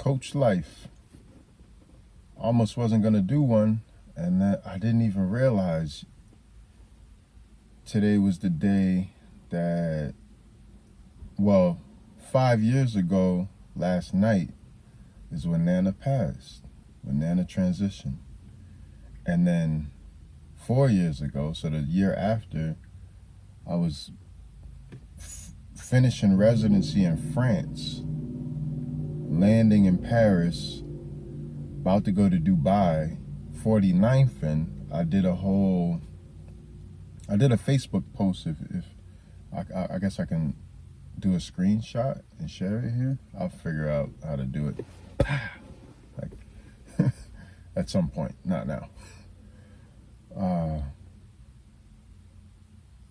Coachlife. Almost wasn't gonna do one, and that I didn't even realize today was the day that, well, 5 years ago, last night, is when Nana passed, when Nana transitioned. And then 4 years ago, so the year after, I was finishing residency in France, landing in Paris, about to go to Dubai, 49th, and I did a Facebook post. If I guess I can do a screenshot and share it here. I'll figure out how to do it like at some point, not now.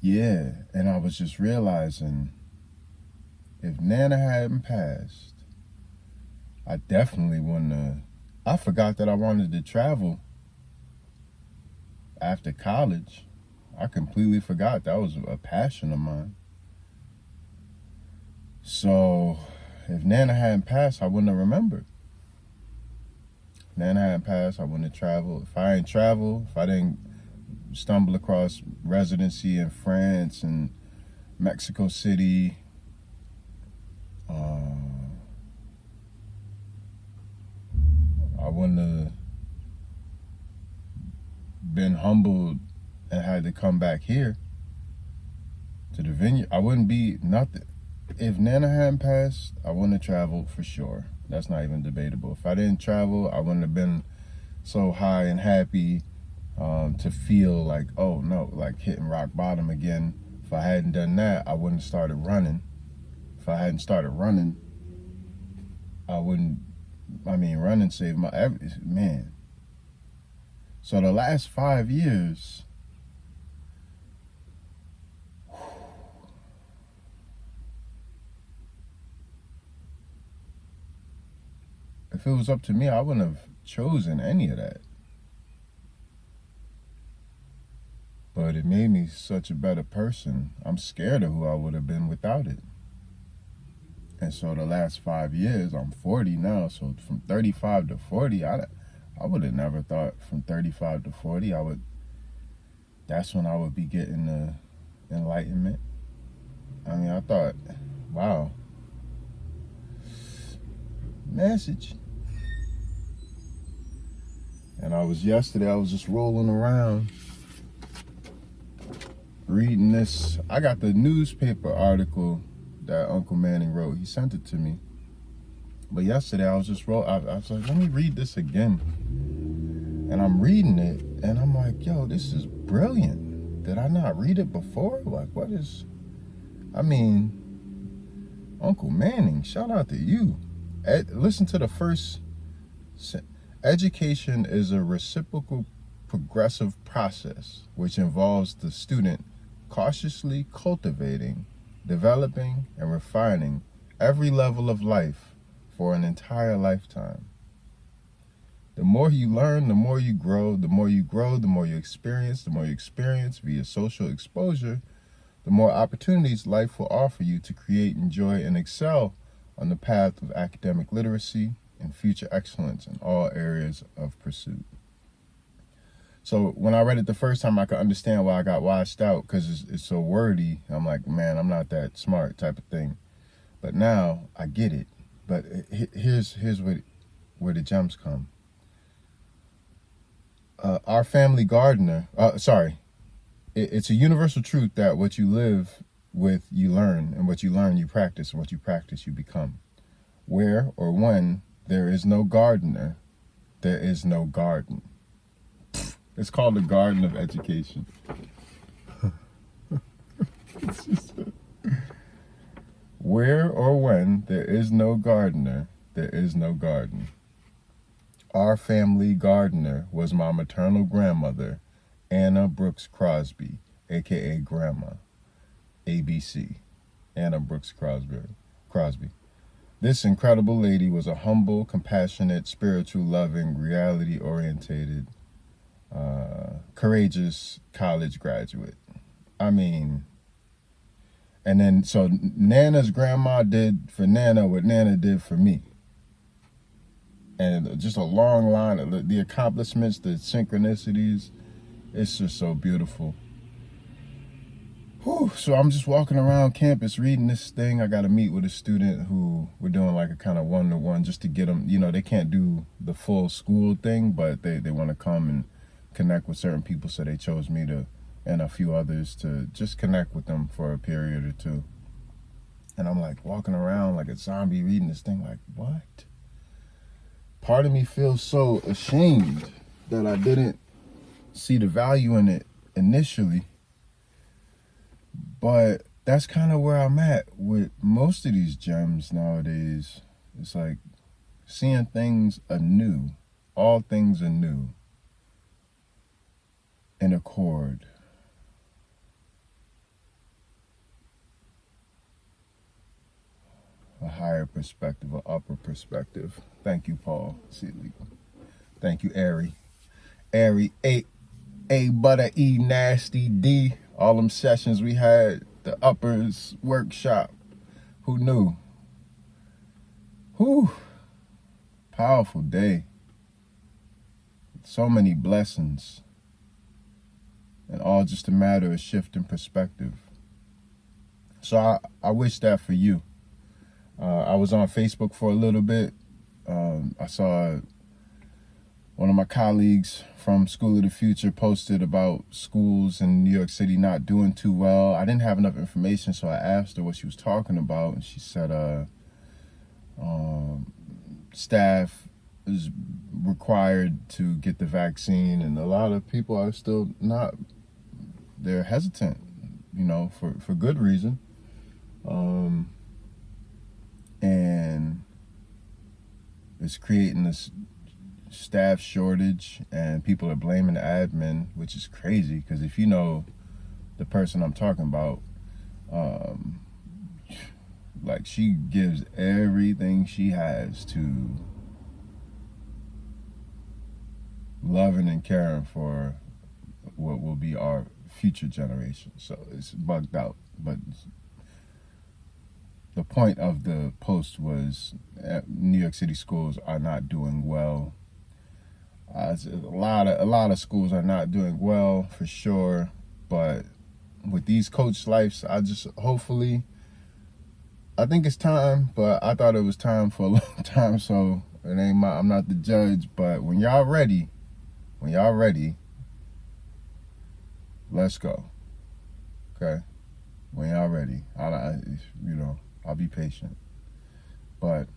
Yeah, and I was just realizing if Nana hadn't passed, I definitely wouldn't have. I forgot that I wanted to travel after college. I completely forgot that was a passion of mine. So if Nana hadn't passed, I wouldn't have remembered. If Nana hadn't passed, I wouldn't have traveled. If I didn't stumble across residency in France and Mexico City, I wouldn't have been humbled and had to come back here to the vineyard. I wouldn't be nothing. If Nana hadn't passed, I wouldn't have traveled for sure. That's not even debatable. If I didn't travel, I wouldn't have been so high and happy to feel like, oh no, like hitting rock bottom again. If I hadn't done that, I wouldn't have started running. If I hadn't started running, running saved my man. So the last 5 years, if it was up to me, I wouldn't have chosen any of that. But it made me such a better person. I'm scared of who I would have been without it. And so the last 5 years, I'm 40 now, so from 35 to 40, I would have never thought from 35 to 40, that's when I would be getting the enlightenment. I mean, I thought, wow, message. And yesterday, I was just rolling around reading this. I got the newspaper article that Uncle Manning wrote. He sent it to me. But yesterday I was just I was like, let me read this again. And I'm reading it and I'm like, yo, this is brilliant. Did I not read it before? Like, Uncle Manning, shout out to you. Listen to the first sentence. Education is a reciprocal progressive process which involves the student cautiously cultivating, developing, and refining every level of life for an entire lifetime. The more you learn, the more you grow. The more you grow, the more you experience. The more you experience via social exposure, the more opportunities life will offer you to create, enjoy, and excel on the path of academic literacy and future excellence in all areas of pursuit. So when I read it the first time, I could understand why I got washed out, because it's so wordy. I'm like, man, I'm not that smart type of thing. But now I get it. But here's where the gems come. Our family gardener, it's a universal truth that what you live with, you learn, and what you learn, you practice, and what you practice, you become. Where or when there is no gardener, there is no garden. It's called the Garden of Education. Where or when there is no gardener, there is no garden. Our family gardener was my maternal grandmother, Anna Brooks Crosby, aka Grandma, ABC, Anna Brooks Crosby. This incredible lady was a humble, compassionate, spiritual, loving, reality-orientated, courageous college graduate. And then, so Nana's grandma did for Nana what Nana did for me. and just a long line of the accomplishments, the synchronicities. It's just so beautiful. Whew. So I'm just walking around campus reading this thing. I got to meet with a student who we're doing like a kind of one-to-one just to get them, they can't do the full school thing, but they want to come and connect with certain people. So they chose me to, and a few others, to just connect with them for a period or two. And I'm like walking around like a zombie reading this thing like, what? Part of me feels so ashamed that I didn't see the value in it initially. But that's kind of where I'm at with most of these gems nowadays. It's like seeing things anew, all things anew, in accord. A higher perspective, an upper perspective. Thank you, Paul. Thank you, Ari. Ari, A Butter E Nasty D. All them sessions we had, the uppers workshop. Who knew? Whew. Powerful day. So many blessings. And all just a matter of shifting perspective. So I wish that for you. I was on Facebook for a little bit. I saw one of my colleagues from School of the Future posted about schools in New York City not doing too well. I didn't have enough information, so I asked her what she was talking about, and she said staff is required to get the vaccine, and a lot of people are still not. They're hesitant, for good reason. And it's creating this staff shortage, and people are blaming the admin, which is crazy, because if you know the person I'm talking about, like, she gives everything she has to loving and caring for what will be our future generation. So it's bugged out. But the point of the post was New York City schools are not doing well. A lot of schools are not doing well, for sure. But with these Coachlife, I think it's time. But I thought it was time for a long time. So I'm not the judge. But when y'all ready, let's go. Okay. When y'all ready, I'll be patient. But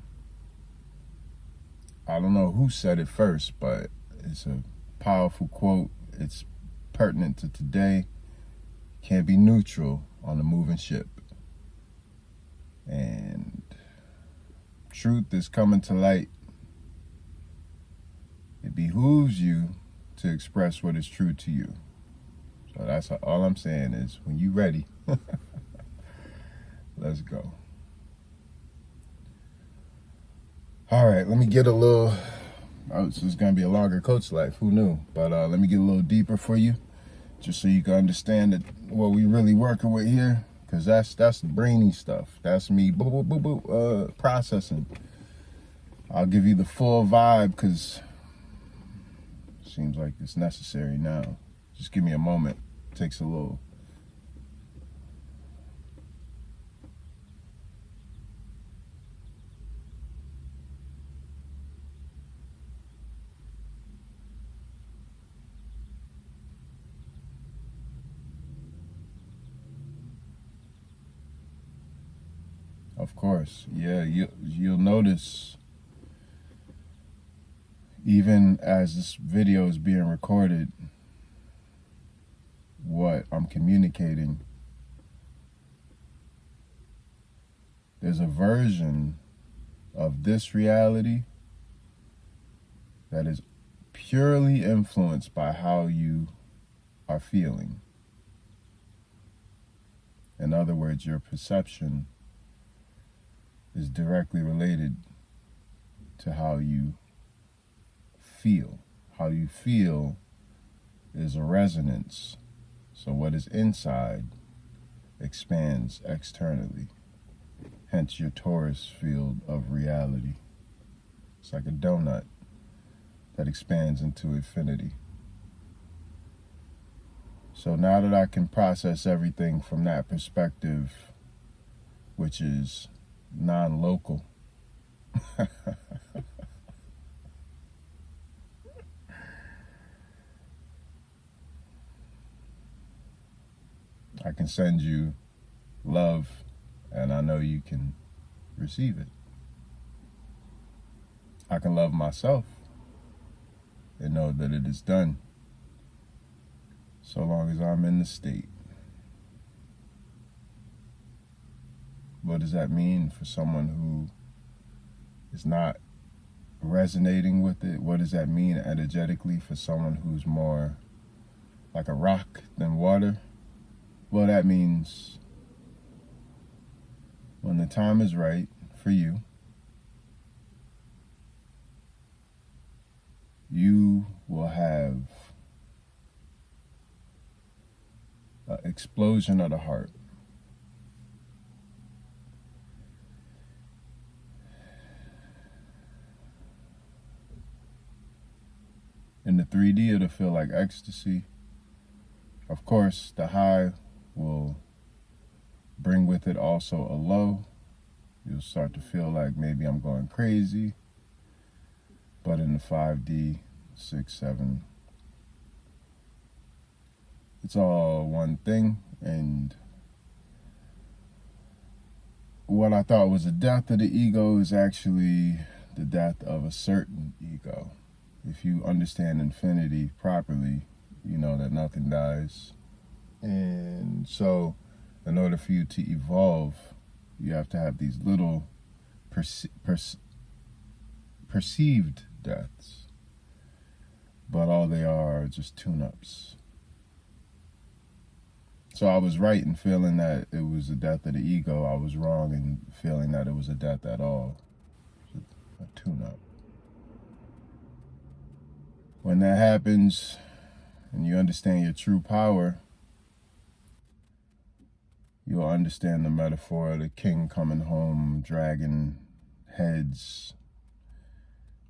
I don't know who said it first, but it's a powerful quote. It's pertinent to today. Can't be neutral on a moving ship. And truth is coming to light. It behooves you to express what is true to you. So that's all I'm saying is, when you ready, let's go. All right, let me get a little, this is going to be a longer Coachlife, who knew? But let me get a little deeper for you, just so you can understand what we really working with here, because that's the brainy stuff. That's me processing. I'll give you the full vibe, because it seems like it's necessary now. Just give me a moment. It takes a little. Of course, yeah, you'll notice, even as this video is being recorded, what I'm communicating. There's a version of this reality that is purely influenced by how you are feeling. In other words, your perception is directly related to how you feel. How you feel is a resonance. So what is inside expands externally. Hence your torus field of reality. It's like a donut that expands into infinity. So now that I can process everything from that perspective, which is non-local, I can send you love, and I know you can receive it. I can love myself and know that it is done, so long as I'm in the state. What does that mean for someone who is not resonating with it? What does that mean energetically for someone who's more like a rock than water? Well, that means when the time is right for you, you will have an explosion of the heart. In the 3D, it'll feel like ecstasy. Of course, the high will bring with it also a low. You'll start to feel like maybe I'm going crazy. But in the 5D, 6, 7, it's all one thing. And what I thought was the death of the ego is actually the death of a certain ego. If you understand infinity properly, you know that nothing dies. And so in order for you to evolve, you have to have these little perceived deaths. But all they are just tune-ups. So I was right in feeling that it was the death of the ego. I was wrong in feeling that it was a death at all. A tune-up. When that happens and you understand your true power, you'll understand the metaphor of the king coming home, dragging heads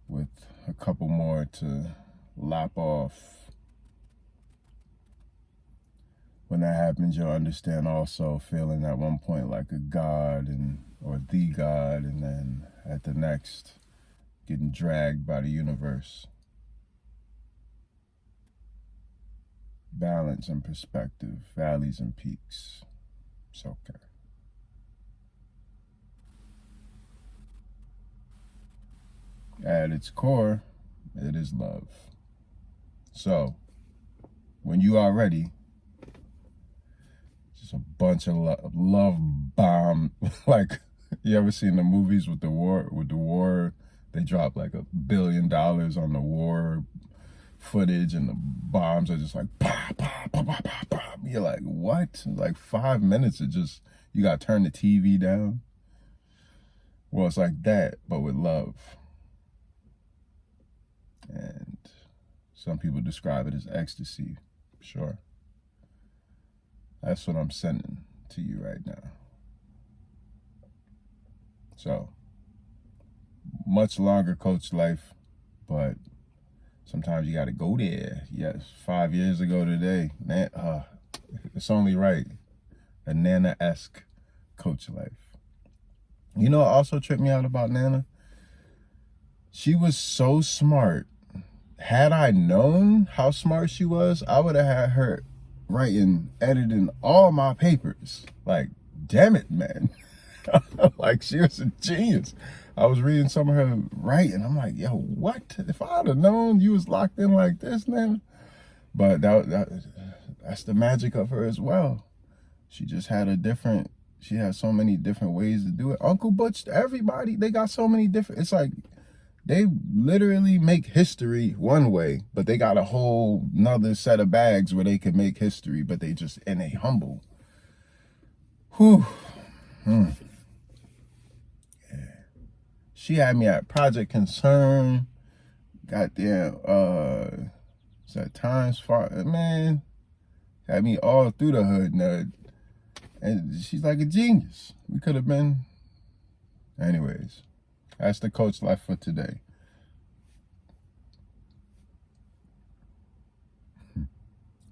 with a couple more to lop off. When that happens, you'll understand also feeling at one point like a god or the god, and then at the next, getting dragged by the universe. Balance and perspective, valleys and peaks. It's okay. At its core, it is love. So, when you are ready, just a bunch of love bomb. Like, you ever seen the movies with the war? They drop like $1 billion on the war footage, and the bombs are just like pop, pop, pop, pop, pop, pop. You're like, what? Like 5 minutes of just, you gotta turn the TV down. Well, it's like that, but with love. And some people describe it as ecstasy. Sure. That's what I'm sending to you right now. So, much longer coach life, but sometimes you got to go there. Yes, 5 years ago today, it's only right. A Nana-esque coach life. You know what also tripped me out about Nana? She was so smart. Had I known how smart she was, I would have had her writing, editing all my papers. Like, damn it, man. Like, she was a genius. I was reading some of her writing. I'm like, yo, what? If I'd have known you was locked in like this, man. But that's the magic of her as well. She just had she had so many different ways to do it. Uncle Butch, everybody, they got so many different, it's like, they literally make history one way, but they got a whole nother set of bags where they can make history, but they just, and they humble. Whew. Yeah. She had me at Project Concern. Goddamn, it's at Times Far, man, had me all through the hood, nerd. And she's like a genius. We could have been, anyways. That's the coach life for today.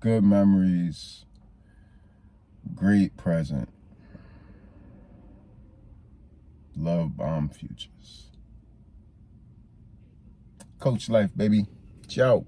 good memories, great present, love bomb futures. Coach Life, baby. Ciao.